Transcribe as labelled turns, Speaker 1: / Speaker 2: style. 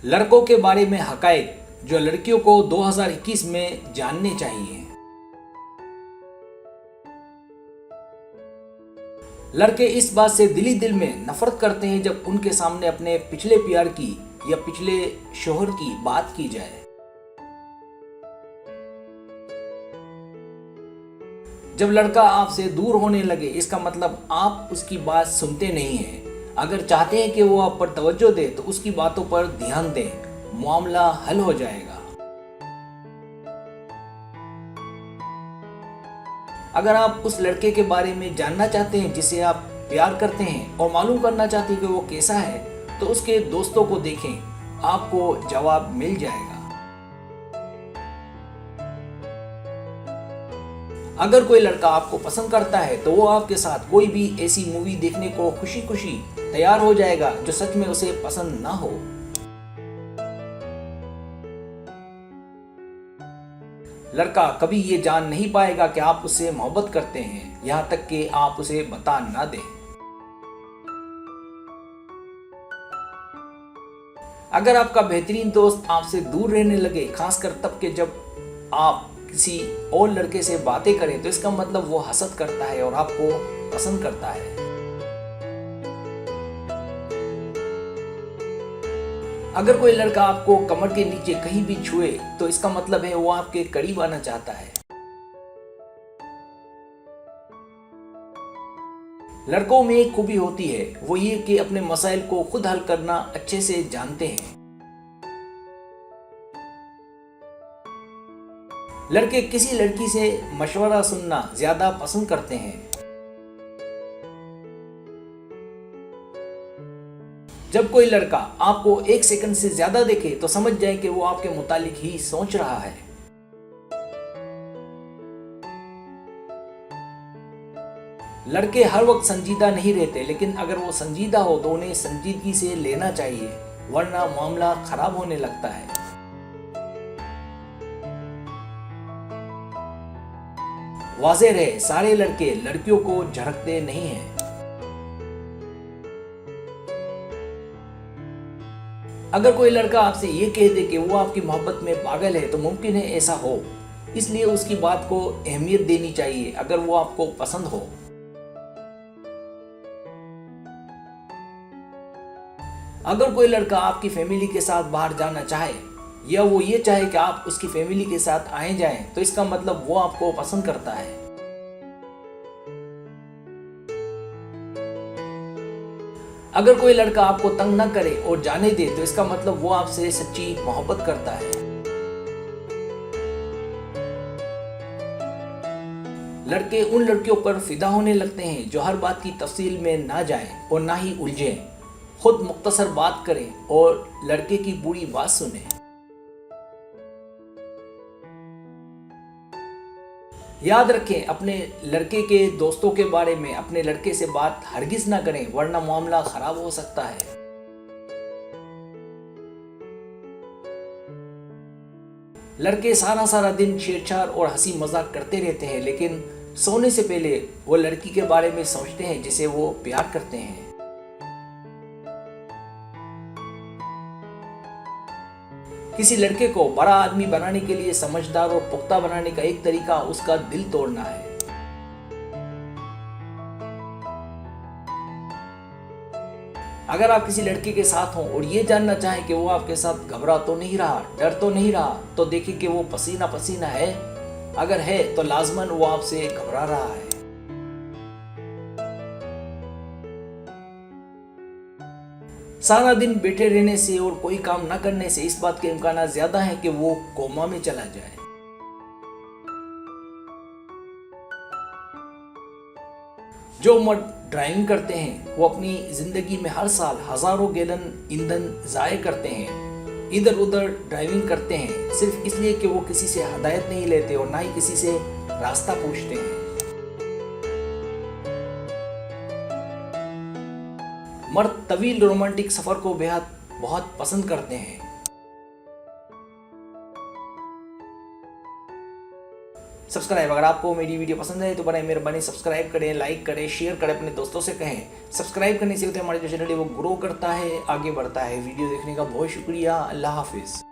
Speaker 1: लड़कों के बारे में हकायक जो लड़कियों को 2021 में जानने चाहिए। लड़के इस बात से दिली दिल में नफरत करते हैं जब उनके सामने अपने पिछले प्यार की या पिछले शोहर की बात की जाए। जब लड़का आपसे दूर होने लगे इसका मतलब आप उसकी बात सुनते नहीं हैं। अगर चाहते हैं कि वो आप पर तवज्जो दे तो उसकी बातों पर ध्यान दें, मामला हल हो जाएगा। अगर आप उस लड़के के बारे में जानना चाहते हैं जिसे आप प्यार करते हैं और मालूम करना चाहते हैं कि वो कैसा है, तो उसके दोस्तों को देखें, आपको जवाब मिल जाएगा। अगर कोई लड़का आपको पसंद करता है तो वो आपके साथ कोई भी ऐसी मूवी देखने को खुशी खुशी तैयार हो जाएगा जो सच में उसे पसंद ना हो। लड़का कभी ये जान नहीं पाएगा कि आप उससे मोहब्बत करते हैं, यहाँ तक कि आप उसे बता ना दें। अगर आपका बेहतरीन दोस्त आपसे दूर रहने लगे, खासकर तब के जब आप किसी और लड़के से बातें करें, तो इसका मतलब वो हसद करता है और आपको पसंद करता है। अगर कोई लड़का आपको कमर के नीचे कहीं भी छुए तो इसका मतलब है वो आपके करीब आना चाहता है। लड़कों में एक खूबी होती है, वो ये कि अपने मसाइल को खुद हल करना अच्छे से जानते हैं। लड़के किसी लड़की से मशवरा सुनना ज्यादा पसंद करते हैं। जब कोई लड़का आपको एक सेकंड से ज्यादा देखे तो समझ जाए कि वो आपके मुतालिक ही सोच रहा है। लड़के हर वक्त संजीदा नहीं रहते, लेकिन अगर वो संजीदा हो तो उन्हें संजीदगी से लेना चाहिए, वरना मामला खराब होने लगता है। वाज़ेह रहे, सारे लड़के लड़कियों को झड़कते नहीं हैं। अगर कोई लड़का आपसे ये कह दे कि वो आपकी मोहब्बत में पागल है तो मुमकिन है ऐसा हो, इसलिए उसकी बात को अहमियत देनी चाहिए अगर वो आपको पसंद हो। अगर कोई लड़का आपकी फैमिली के साथ बाहर जाना चाहे या वो ये चाहे कि आप उसकी फैमिली के साथ आए जाएं, तो इसका मतलब वो आपको पसंद करता है। अगर कोई लड़का आपको तंग न करे और जाने दे तो इसका मतलब वो आपसे सच्ची मोहब्बत करता है। लड़के उन लड़कियों पर फिदा होने लगते हैं जो हर बात की तफसील में ना जाएं और ना ही उलझें, खुद मुख्तसर बात करें और लड़के की बुरी बात सुने। याद रखें, अपने लड़के के दोस्तों के बारे में अपने लड़के से बात हरगिज ना करें, वरना मामला खराब हो सकता है। लड़के सारा दिन छेड़छाड़ और हंसी मजाक करते रहते हैं, लेकिन सोने से पहले वो लड़की के बारे में सोचते हैं जिसे वो प्यार करते हैं। किसी लड़के को बड़ा आदमी बनाने के लिए समझदार और पुख्ता बनाने का एक तरीका उसका दिल तोड़ना है। अगर आप किसी लड़के के साथ हों और ये जानना चाहें कि वो आपके साथ घबरा तो नहीं रहा, डर तो नहीं रहा, तो देखिए कि वो पसीना पसीना है। अगर है तो लाजमन वो आपसे घबरा रहा है। सारा दिन बैठे रहने से और कोई काम न करने से इस बात के इम्कान ज्यादा है कि वो कोमा में चला जाए। जो मर्द ड्राइविंग करते हैं वो अपनी जिंदगी में हर साल हजारों गैलन ईंधन जाया करते हैं, इधर उधर ड्राइविंग करते हैं, सिर्फ इसलिए कि वो किसी से हिदायत नहीं लेते और ना ही किसी से रास्ता पूछते हैं। मर्द तवील रोमांटिक सफर को बेहद बहुत पसंद करते हैं। सब्सक्राइब। अगर आपको मेरी वीडियो पसंद है तो बड़े मेहरबानी सब्सक्राइब करें, लाइक करें, शेयर करें, अपने दोस्तों से कहें। सब्सक्राइब करने से होता है हमारा जो चैनल है वो ग्रो करता है, आगे बढ़ता है। वीडियो देखने का बहुत शुक्रिया। अल्लाह हाफिज़।